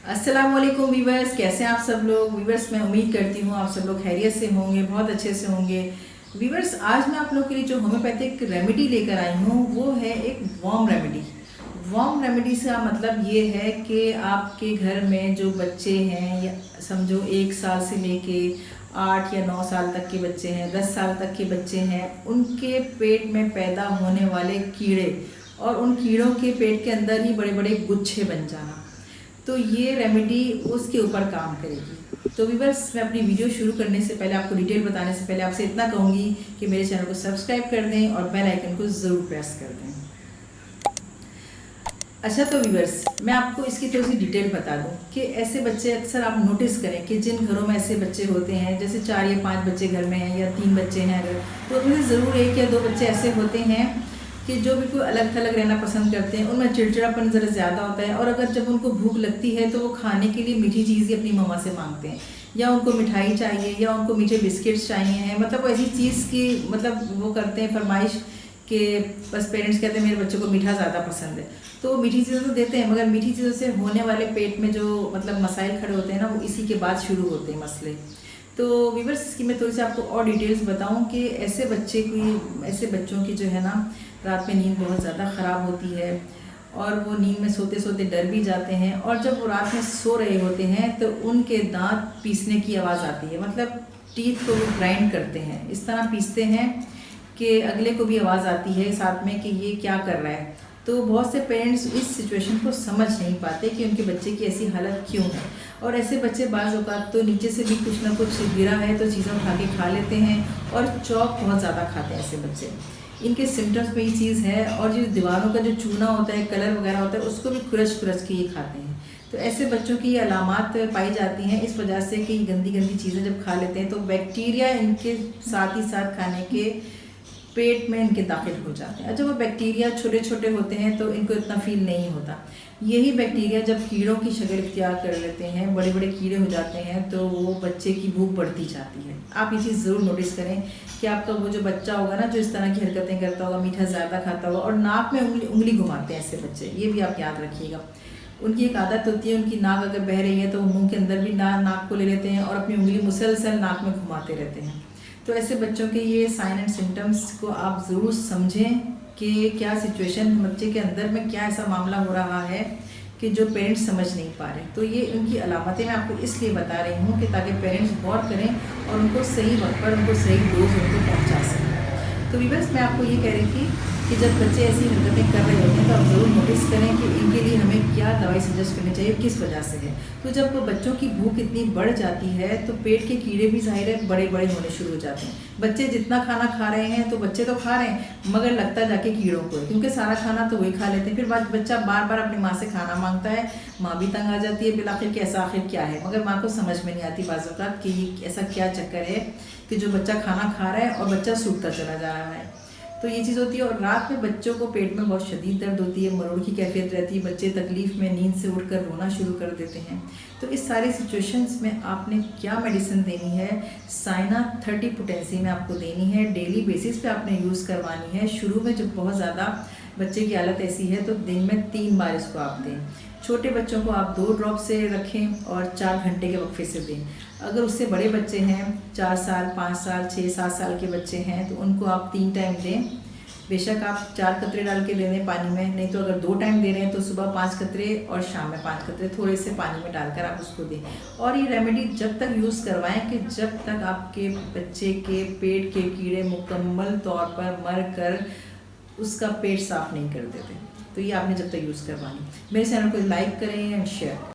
अस्सलामुअलैकुम वीवर्स, कैसे हैं आप सब लोग। वीवर्स मैं उम्मीद करती हूँ आप सब लोग खैरियत से होंगे, बहुत अच्छे से होंगे। वीवर्स आज मैं आप लोग के लिए जो होम्योपैथिक रेमेडी लेकर आई हूँ वो है एक वार्म रेमेडी। वार्म रेमेडी से मतलब ये है कि आपके घर में जो बच्चे हैं या समझो 1 साल से लेके 8 या 9 साल तक के बच्चे हैं, 10 साल तक के बच्चे हैं, उनके पेट में पैदा होने वाले कीड़े और उन कीड़ों के पेट के अंदर ही बड़े बड़े गुच्छे बन जाना, तो ये रेमेडी उसके ऊपर काम करेगी। तो वीवर्स मैं अपनी वीडियो शुरू करने से पहले, आपको डिटेल बताने से पहले आपसे इतना कहूँगी कि मेरे चैनल को सब्सक्राइब कर दें और बेल आइकन को ज़रूर प्रेस कर दें। अच्छा तो वीवर्स मैं आपको इसकी थोड़ी सी डिटेल बता दूं कि ऐसे बच्चे अक्सर आप नोटिस करें कि जिन घरों में ऐसे बच्चे होते हैं, जैसे 4 या 5 बच्चे घर में हैं या 3 बच्चे हैं अगर, तो उनमें ज़रूर 1 या 2 बच्चे ऐसे होते हैं कि जो बिल्कुल अलग थलग रहना पसंद करते हैं। उनमें चिड़चिड़ापन ज़रा ज़्यादा होता है और अगर जब उनको भूख लगती है तो वो खाने के लिए मीठी चीज़ ही अपनी मम्मा से मांगते हैं, या उनको मिठाई चाहिए या उनको मीठे बिस्किट्स चाहिए हैं। मतलब वो ऐसी चीज़ की मतलब वो करते हैं फरमाइश कि बस पेरेंट्स कहते हैं मेरे बच्चों को मीठा ज़्यादा पसंद है, तो मीठी चीज़ें तो देते हैं, मगर मीठी चीज़ों से होने वाले पेट में जो मतलब मसाइल खड़े होते हैं ना, वो इसी के बाद शुरू होते हैं मसले। तो वीवर्स इसकी मैं थोड़ी सी आपको और डिटेल्स बताऊं कि ऐसे बच्चों की जो है ना रात में नींद बहुत ज़्यादा ख़राब होती है और वो नींद में सोते सोते डर भी जाते हैं, और जब वो रात में सो रहे होते हैं तो उनके दांत पीसने की आवाज़ आती है। मतलब टीथ को वो ग्राइंड करते हैं, इस तरह पीसते हैं कि अगले को भी आवाज़ आती है साथ में कि ये क्या कर रहा है। तो बहुत से पेरेंट्स इस सिचुएशन को समझ नहीं पाते कि उनके बच्चे की ऐसी हालत क्यों है, और ऐसे बच्चे बाज़ औक़ात तो नीचे से भी कुछ ना कुछ गिरा है तो चीज़ें उठा के खा लेते हैं, और चौक बहुत ज़्यादा खाते हैं ऐसे बच्चे। इनके सिम्टम्स में ये चीज़ है, और जो दीवारों का जो चूना होता है, कलर वगैरह होता है, उसको भी खुरच खुरच के ये खाते हैं। तो ऐसे बच्चों की ये अलामात पाई जाती हैं इस वजह से कि गंदी गंदी चीज़ें जब खा लेते हैं तो बैक्टीरिया इनके साथ ही साथ खाने के पेट में इनके दाखिल हो जाते हैं। जब वो बैक्टीरिया छोटे छोटे होते हैं तो इनको इतना फील नहीं होता। यही बैक्टीरिया जब कीड़ों की शक्ल इख्तियार कर लेते हैं, बड़े बड़े कीड़े हो जाते हैं, तो वो बच्चे की भूख बढ़ती जाती है। आप ये चीज़ ज़रूर नोटिस करें कि आपका वो जो बच्चा होगा ना, जो इस तरह की हरकतें करता होगा, मीठा ज़्यादा खाता होगा और नाक में उंगली घुमाते हैं ऐसे बच्चे, ये भी आप याद रखिएगा। उनकी एक आदत होती है, उनकी नाक अगर बह रही है तो वो मुँह के अंदर भी नाक को ले लेते हैं और अपनी उंगली मुसलसल नाक में घुमाते रहते हैं। तो ऐसे बच्चों के ये साइन एंड सिम्टम्स को आप ज़रूर समझें कि क्या सिचुएशन बच्चे के अंदर में, क्या ऐसा मामला हो रहा है कि जो पेरेंट्स समझ नहीं पा रहे। तो ये उनकी अलामतें मैं आपको इसलिए बता रही हूँ कि ताकि पेरेंट्स गौर करें और उनको सही वक्त पर उनको सही डोज उनको पहुँचा सकें। तो वीवर्स मैं आपको ये कह रही थी कि जब बच्चे ऐसी हरकतें कर रहे होते हैं तो आप ज़रूर नोटिस करें कि इनके लिए हमें क्या दवाई सजेस्ट करनी चाहिए, किस वजह से है। तो जब बच्चों की भूख इतनी बढ़ जाती है तो पेट के कीड़े भी ज़ाहिर है बड़े बड़े होने शुरू हो जाते हैं। बच्चे जितना खाना खा रहे हैं तो बच्चे तो खा रहे हैं, मगर लगता जाके कीड़ों को है, क्योंकि सारा खाना तो वही खा लेते हैं। फिर बच्चा बार बार अपनी माँ से खाना मांगता है, माँ भी तंग आ जाती है, फिर आखिर कि ऐसा आखिर क्या है, मगर माँ को समझ में नहीं आती बाज़ औक़ात कि ये ऐसा क्या चक्कर है कि जो बच्चा खाना खा रहा है और बच्चा सूखता चला जा रहा है। तो ये चीज़ होती है। और रात में बच्चों को पेट में बहुत शदीद दर्द होती है, मरोड़ की कैफियत रहती है, बच्चे तकलीफ़ में नींद से उठकर रोना शुरू कर देते हैं। तो इस सारी सिचुएशंस में आपने क्या मेडिसिन देनी है, साइना 30 पोटेंसी में आपको देनी है, डेली बेसिस पे आपने यूज़ करवानी है। शुरू में जब बहुत ज़्यादा बच्चे की हालत ऐसी है तो दिन में 3 बार इसको आप दें। छोटे बच्चों को आप 2 ड्रॉप से रखें और 4 घंटे के वक्फे से दें। अगर उससे बड़े बच्चे हैं, 4 साल, 5 साल, 6-7 साल के बच्चे हैं, तो उनको आप 3 टाइम दें। बेशक आप 4 कतरे डाल के दे दें पानी में, नहीं तो अगर 2 टाइम दे रहे हैं तो सुबह 5 कतरे और शाम में 5 कतरे थोड़े से पानी में डालकर आप उसको दें। और ये रेमेडी जब तक यूज़ करवाएं कि जब तक आपके बच्चे के पेट के कीड़े मुकम्मल तौर पर मर कर उसका पेट साफ़ नहीं कर देते। तो ये आपने जब तक यूज़ करवानी। मेरे चैनल को लाइक करें एंड शेयर करें।